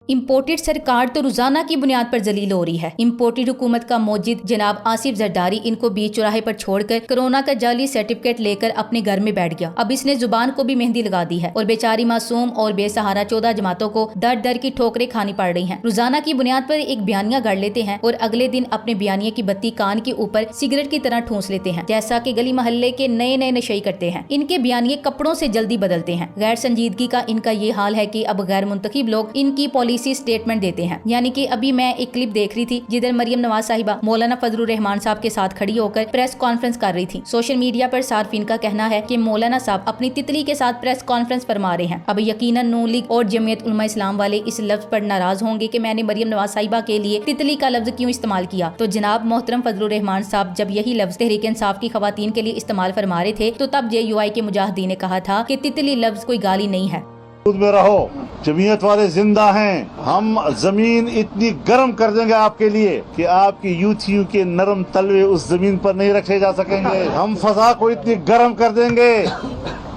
Imported सरकार तो रोजाना की बुनियाद पर जलील हो रही है। इम्पोर्टेड हुकूमत का मौजिद जनाब आसिफ जरदारी इनको बीच चौराहे पर छोड़कर कोरोना का जाली सर्टिफिकेट लेकर अपने घर में बैठ गया। अब इसने जुबान को भी मेहंदी लगा दी है और बेचारी मासूम और बेसहारा 14 जमातों को दर दर की ठोकरें खानी पड़ रही हैं। रोजाना की बुनियाद पर एक बयानिया गढ़ लेते हैं और अगले दिन अपने बयानिया की बत्ती कान के ऊपर सिगरेट की तरह ठूंस लेते हैं, जैसा कि गली मोहल्ले के नए नए नशई करते हैं। इनके बयानिये कपड़ों से जल्दी बदलते हैं। गैर संजीदगी का इनका ये हाल है कि अब गैर मुंतखब लोग इनकी पॉलिसी स्टेटमेंट देते हैं। यानी कि अभी मैं एक क्लिप देख रही थी जिधर मरियम नवाज साहिबा मौलाना फजलुर रहमान साहब के साथ खड़ी होकर प्रेस कॉन्फ्रेंस कर रही थी। सोशल मीडिया पर सार्फिन का कहना है कि मौलाना साहब अपनी तितली के साथ प्रेस कॉन्फ्रेंस फरमा रहे हैं। अब यकीनन नून लीग और जमीयत उलमा इस्लाम वाले इस लफ्ज पर नाराज होंगे कि मैंने मरियम नवाज साहिबा के लिए तितली का लफ्ज क्यों इस्तेमाल किया। तो जनाब मोहतरम फजलुर रहमान साहब जब यही लफ्ज तहरीक इंसाफ की खवातीन के लिए इस्तेमाल फरमा रहे थे तो तब JUI के मुजाहिदीन ने कहा था कि तितली लफ्ज कोई गाली नहीं है। में रहो, जमीयत वाले जिंदा हैं। हम जमीन इतनी गर्म कर देंगे आपके लिए कि आपकी यूथियों के नरम तलवे उस जमीन पर नहीं रखे जा सकेंगे। हम फजा को इतनी गर्म कर देंगे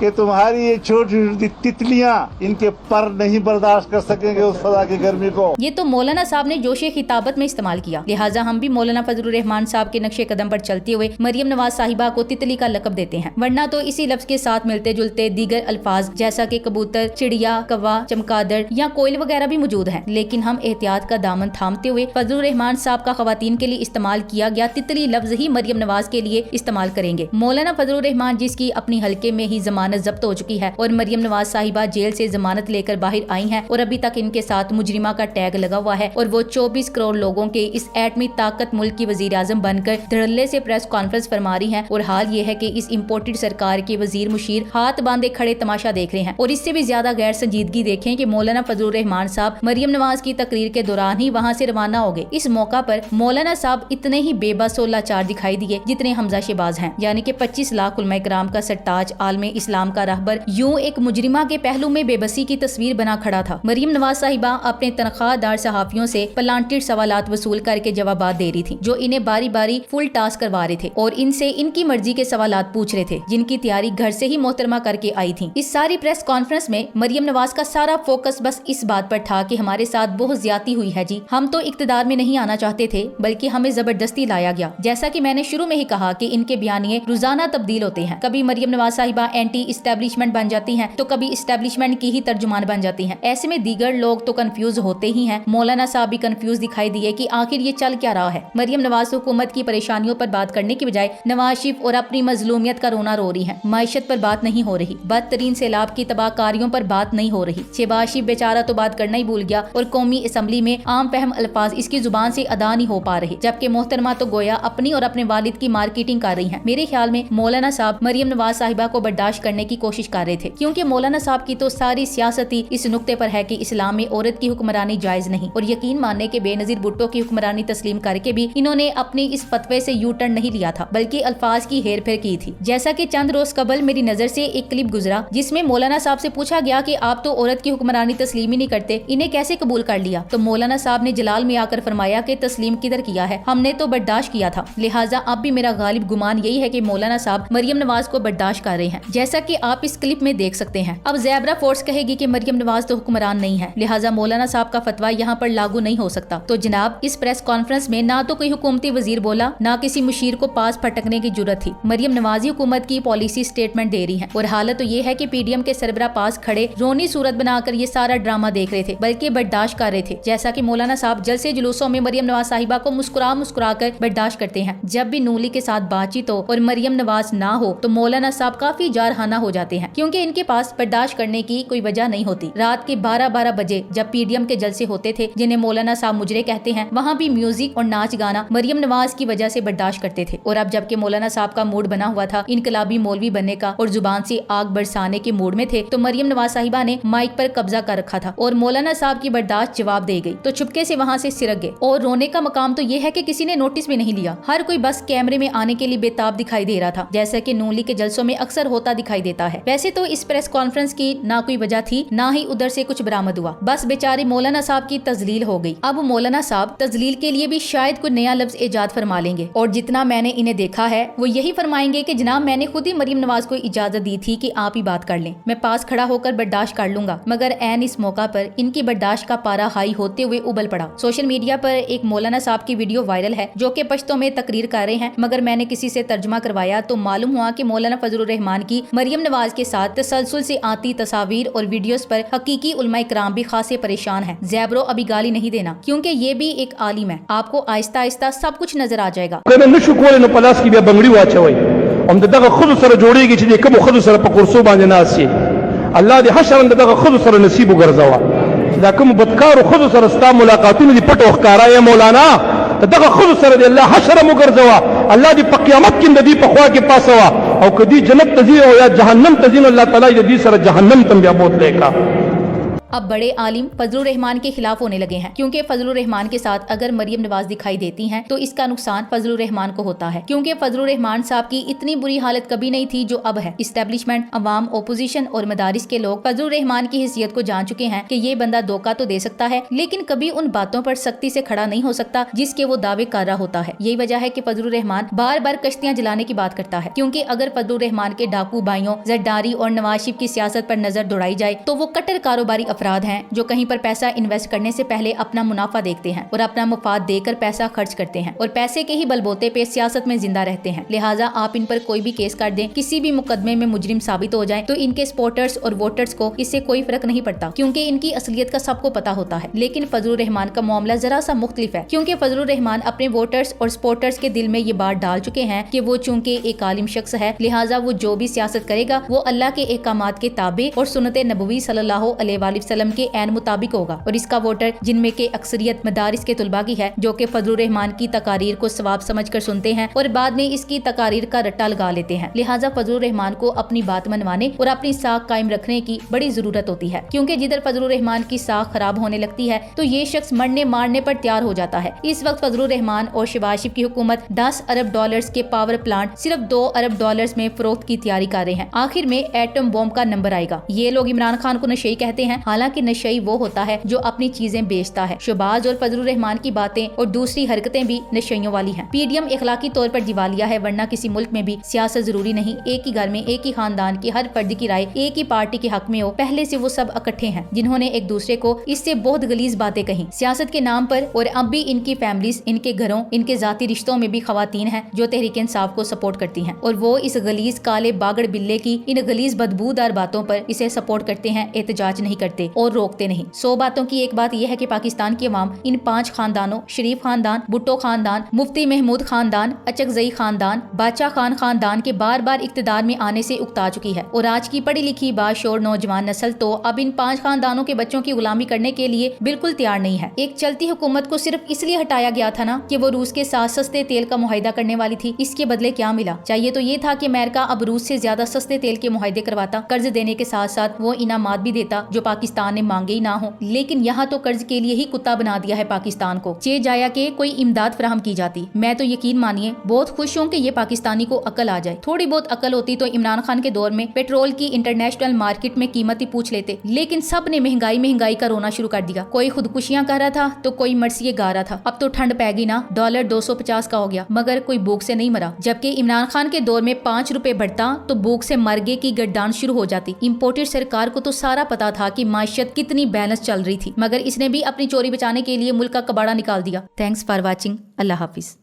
कि तुम्हारी ये छोटी छोटी तितलियां इनके पर नहीं बर्दाश्त कर सकेंगे उस फजा की गर्मी को। ये तो मौलाना साहब ने जोशे खिताबत में इस्तेमाल किया, लिहाजा हम भी मौलाना फजलुर रहमान साहब के नक्शे कदम पर चलते हुए मरियम नवाज साहिबा को तितली का लकब देते हैं। वरना तो इसी लफ्ज के साथ मिलते जुलते दीगर अल्फाज जैसा कि कबूतर, चिड़िया, कौवा, चमगादड़ या कोयल वगैरह भी मौजूद हैं। लेकिन हम एहतियात का दामन थामते हुए फजलुर रहमान साहब का खवातीन के लिए इस्तेमाल किया गया तितली लफ्ज ही मरियम नवाज के लिए इस्तेमाल करेंगे। मौलाना फजलुर रहमान जिसकी अपनी हल्के में ही जमानत जब्त हो चुकी है और मरियम नवाज साहिबा जेल से जमानत लेकर बाहर आई हैं और अभी तक इनके साथ मुजरिमा का टैग लगा हुआ है और वो 24 करोड़ लोगों के इस एटमी ताकत मुल्क की वजीर आजम बनकर धड़ल्ले से प्रेस कॉन्फ्रेंस फरमा रही हैं। और हाल ये है कि इस इम्पोर्टेड सरकार के वजीर मुशीर हाथ बांधे खड़े तमाशा देख रहे हैं। और इससे भी ज्यादा गैर संजीदगी देखें कि मौलाना फजलुर रहमान साहब मरियम नवाज की तकरीर के दौरान ही वहाँ से रवाना हो गए। इस मौका पर मौलाना साहब इतने ही बेबस और लाचार दिखाई दिए जितने हमजा शहबाज हैं, यानी कि 25 लाख उलमा इकराम का सरताज आलमे इस्लाम का रहबर यूं एक मुजरिमा के पहलू में बेबसी की तस्वीर बना खड़ा था। मरियम नवाज साहिबा अपने तनख्वाहदार सहाफियों से प्लांटेड सवालात वसूल करके जवाबात दे रही थी, जो इन्हें बारी बारी फुल टास्क करवा रहे थे और इनसे इनकी मर्जी के सवालात पूछ रहे थे जिनकी तैयारी घर से ही मोहतरमा करके आई थी। इस सारी प्रेस कॉन्फ्रेंस में मरियम नवाज का सारा फोकस बस इस बात पर था कि हमारे साथ बहुत ज्यादती हुई है जी, हम तो इक्तदार में नहीं आना चाहते थे बल्कि हमें जबरदस्ती लाया गया। जैसा कि मैंने शुरू में ही कहा कि इनके बयानिए रोजाना तब्दील होते हैं। कभी मरियम नवाज साहिबा एंटी इस्टेब्लिशमेंट बन जाती हैं तो कभी इस्टेब्लिशमेंट की ही तर्जुमान बन जाती हैं। ऐसे में दीगर लोग तो कंफ्यूज होते ही हैं। मौलाना साहब भी कंफ्यूज दिखाई दिए कि आखिर ये चल क्या रहा है। मरियम नवाज हुकूमत की परेशानियों पर बात करने की बजाय नवाज शरीफ और अपनी मजलूमियत का रोना रो रही है। माइशत पर बात नहीं हो रही, बदतरीन सैलाब की तबाहकारियों पर बात नहीं हो रही। शहबाज शरीफ बेचारा तो बात करना ही भूल गया और कौमी असम्बली में आम फहम अल्फाज इसकी जुबान से अदा नहीं हो पा रहे, जबकि मोहतरमा तो गोया अपनी और अपने वालिद की मार्केटिंग कर रही है। मेरे ख्याल में मौलाना साहब मरियम नवाज साहिबा को बर्दाश्त करने की कोशिश कर रहे थे, क्योंकि मौलाना साहब की तो सारी सियासत ही इस नुक्ते पर है कि इस्लाम में औरत की हुक्मरानी जायज नहीं। और यकीन मानने के बेनजीर भुट्टो की हुक्मरानी तस्लीम करके भी इन्होंने अपनी इस फतवे से यू टर्न नहीं लिया था, बल्कि अल्फाज की हेर फेर की थी। जैसा कि चंद रोज कबल मेरी नजर से एक क्लिप गुजरा जिसमें मौलाना साहब से पूछा गया कि आप तो औरत की हुक्मरानी तस्लीम ही नहीं करते, इन्हें कैसे कबूल कर लिया। तो मौलाना साहब ने जलाल में आकर फरमाया कि तस्लीम किधर किया है, हमने तो बर्दाश्त किया था। लिहाजा अब भी मेरा गालिब गुमान यही है कि मौलाना साहब मरियम नवाज को बर्दाश्त कर रहे हैं, जैसा कि आप इस क्लिप में देख सकते हैं। अब ज़ैबरा फोर्स कहेगी कि मरियम नवाज तो हुक्मरान नहीं है, लिहाजा मौलाना साहब का फतवा यहाँ पर लागू नहीं हो सकता। तो जनाब इस प्रेस कॉन्फ्रेंस में ना तो कोई हुकूमती वजीर बोला, ना किसी मुशीर को पास फटकने की जरूरत थी। मरियम नवाज हुकूमत की पॉलिसी स्टेटमेंट दे रही है और हालत तो ये है कि PDM के सरबरा पास खड़े रोनी सूरत बनाकर ये सारा ड्रामा देख रहे थे, बल्कि बर्दाश्त कर रहे थे। जैसा कि मौलाना साहब जलसे जुलूसों में मरियम नवाज साहिबा को मुस्कुरा मुस्कुरा कर बर्दाश्त करते हैं। जब भी नूली के साथ बातचीत हो और मरियम नवाज ना हो तो मौलाना साहब काफी जारहाना हो जाते हैं, क्योंकि इनके पास बर्दाश्त करने की कोई वजह नहीं होती। रात के 12-12 बजे जब PDM के जलसे होते थे जिन्हें मौलाना साहब मुजरे कहते हैं, वहाँ भी म्यूजिक और नाच गाना मरियम नवाज की वजह से बर्दाश्त करते थे। और अब जबकि मौलाना साहब का मूड बना हुआ था इनकलाबी मौलवी बनने का और जुबान से आग बरसाने के मूड में थे, तो मरियम नवाज साहिबा ने माइक पर कब्जा कर रखा था और मौलाना साहब की बर्दाश्त जवाब दे गई, तो चुपके से वहाँ से सिरक गए। और रोने का मकाम तो ये है कि किसी ने नोटिस भी नहीं लिया। हर कोई बस कैमरे में आने के लिए बेताब दिखाई दे रहा था, जैसा कि नून लीग के जलसों में अक्सर होता दिखाई दिखाई देता है। वैसे तो इस प्रेस कॉन्फ्रेंस की ना कोई वजह थी, ना ही उधर से कुछ बरामद हुआ, बस बेचारे मौलाना साहब की तजलील हो गई। अब मौलाना साहब तजलील के लिए भी शायद कोई नया लफ्ज इजाद फरमा लेंगे, और जितना मैंने इन्हें देखा है वो यही फरमाएंगे कि जनाब मैंने खुद ही मरियम नवाज को इजाजत दी थी कि आप ही बात कर लें, मैं पास खड़ा होकर बर्दाश्त कर लूंगा। मगर ऐन इस मौका पर इनकी बर्दाश्त का पारा हाई होते हुए उबल पड़ा। सोशल मीडिया पर एक मौलाना साहब की वीडियो वायरल है जो कि पश्तो में तकरीर कर रहे हैं, मगर मैंने किसी से तर्जुमा करवाया तो मालूम हुआ कि मौलाना फजलुर रहमान की मरियम नवाज के साथ तसलसल से आती तस्वीर और वीडियोस पर हकीकी उलमा इकराम भी खासे परेशान हैं। ज़ैबरो अभी गाली नहीं देना, क्योंकि ये भी एक आलिम है, आपको आहिस्ता आहिस्ता सब कुछ नजर आ जाएगा। الله دې حشر دغه خود سره نصیب وګرځوا دا کوم بدکار خود سره ستا ملاقاتونه دي پټو ښکارا یا مولانا دغه خود سره دې الله حشر وګرځوا الله دې په قیامت کې دې په خوا کې پاسوا او کدي جنت تزي او یا جهنم تزي الله تعالی دې سره جهنم تم بیا بوت لیکا۔ अब बड़े आलिम फजलुर रहमान के खिलाफ होने लगे हैं, क्योंकि फजलुर रहमान के साथ अगर मरियम नवाज दिखाई देती हैं तो इसका नुकसान फजलुर रहमान को होता है, क्योंकि फजलुर रहमान साहब की इतनी बुरी हालत कभी नहीं थी जो अब है। इस्टेब्लिशमेंट, अवाम, ओपोजिशन और मदारिस के लोग फजलुर रहमान की हैसियत को जान चुके हैं कि ये बंदा धोखा तो दे सकता है लेकिन कभी उन बातों पर सख्ती से खड़ा नहीं हो सकता जिसके वो दावे कर रहा होता है। यही वजह है कि फजलुर रहमान बार बार कश्तियां जलाने की बात करता है, क्योंकि अगर फजलुर रहमान के डाकू भाइयों, जरदारी और नवाज शरीफ की सियासत पर नजर दौड़ाई जाए तो वो कट्टर कारोबारी अफराद हैं जो कहीं पर पैसा इन्वेस्ट करने से पहले अपना मुनाफा देखते हैं और अपना मुफाद देकर पैसा खर्च करते हैं और पैसे के ही बलबोते पे सियासत में जिंदा रहते हैं। लिहाजा आप इन पर कोई भी केस कर दें, किसी भी मुकदमे में मुजरिम साबित हो जाए तो इनके सपोर्टर्स और वोटर्स को इससे कोई फर्क नहीं पड़ता, क्योंकि इनकी असलियत का सबको पता होता है। लेकिन फजलुर रहमान का मामला जरा सा मुख्तलिफ है, क्योंकि फजलुर रहमान अपने वोटर्स और सपोर्टर्स के दिल में ये बात डाल चुके हैं कि वो चूंकि एक आलिम शख्स है, लिहाजा वो जो भी सियासत करेगा वो अल्लाह के अहकामात के ताबे और सुन्नत नबवी सल्लल्लाहु अलैहि वसल्लम के ऐन मुताबिक होगा। और इसका वोटर, जिनमें के अक्सरियत मदारिस के तुलबा की है, जो कि फजलुर रहमान की तकारीर को सवाब समझकर सुनते हैं और बाद में इसकी तकारीर का रट्टा लगा लेते हैं। लिहाजा फजलुर रहमान को अपनी बात मनवाने और अपनी साख कायम रखने की बड़ी जरूरत होती है, क्योंकि जिधर फजलुर रहमान की साख खराब होने लगती है तो ये शख्स मरने मारने पर तैयार हो जाता है। इस वक्त फजलुर रहमान और शहबाज शरीफ की हुकूमत 10 अरब डॉलर्स के पावर प्लांट सिर्फ 2 अरब डॉलर्स में फरोख्त की तैयारी कर रहे हैं। आखिर में एटम बॉम्ब का नंबर आएगा। ये लोग इमरान खान को नशई कहते हैं, हालांकि नशई वो होता है जो अपनी चीजें बेचता है। शहबाज और फजलुर रहमान की बातें और दूसरी हरकतें भी नशइयों वाली हैं। पीडीएम इखलाकी तौर पर दिवालिया है, वरना किसी मुल्क में भी सियासत जरूरी नहीं एक ही घर में एक ही खानदान की हर फर्द की राय एक ही पार्टी के हक में हो। पहले से वो सब इकट्ठे हैं जिन्होंने एक दूसरे को इससे बहुत गलीज बातें कही सियासत के नाम पर, और अब भी इनकी फैमिलीज, इनके घरों, इनके जाती रिश्तों में भी खवातीन हैं जो तहरीक इंसाफ को सपोर्ट करती हैं, और वो इस गलीज काले बागड़ बिल्ले की इन गलीज बदबूदार बातों पर इसे सपोर्ट करते हैं, एहतजाज नहीं करते और रोकते नहीं। 100 बातों की एक बात यह है कि पाकिस्तान की अवाम इन 5 खानदानों, शरीफ खानदान, भुट्टो खानदान, मुफ्ती महमूद खानदान, अचकजई खानदान, बादशाह खान खानदान के बार बार इक्तदार में आने से उकता चुकी है, और आज की पढ़ी लिखी बाशोर नौजवान नस्ल तो अब इन 5 खानदानों के बच्चों की गुलामी करने के लिए बिल्कुल तैयार नहीं है। एक चलती हुकूमत को सिर्फ इसलिए हटाया गया था ना कि वो रूस के साथ सस्ते तेल का मुआहिदा करने वाली थी। इसके बदले क्या मिला? चाहिए तो ये था कि अमेरिका अब रूस से ज्यादा सस्ते तेल के मुआहिदे करवाता, कर्ज देने के साथ साथ वो इनामात भी देता जो पाकिस्तान ने मांगे ही ना हो। लेकिन यहाँ तो कर्ज के लिए ही कुत्ता बना दिया है पाकिस्तान को। चे जाया के कोई इमदाद फराहम की जाती। मैं तो यकीन मानिए बहुत खुश हूँ कि ये पाकिस्तानी को अकल आ जाए। थोड़ी बहुत अकल होती तो इमरान खान के दौर में पेट्रोल की इंटरनेशनल मार्केट में कीमत ही पूछ लेते, लेकिन सब ने महंगाई का रोना शुरू कर दिया। कोई खुदकुशियां कर रहा था तो कोई मर्सिये गा रहा था। अब तो ठंड पै गई ना, डॉलर 250 का हो गया, मगर कोई भूख से नहीं मरा। जबकि इमरान खान के दौर में 5 रुपए बढ़ता तो भूख से मर गए की गड्डान शुरू हो जाती। इम्पोर्टेड सरकार को तो सारा पता था कि माशियत कितनी बैलेंस चल रही थी, मगर इसने भी अपनी चोरी बचाने के लिए मुल्क का कबाड़ा निकाल दिया। Thanks for watching. Allah Hafiz.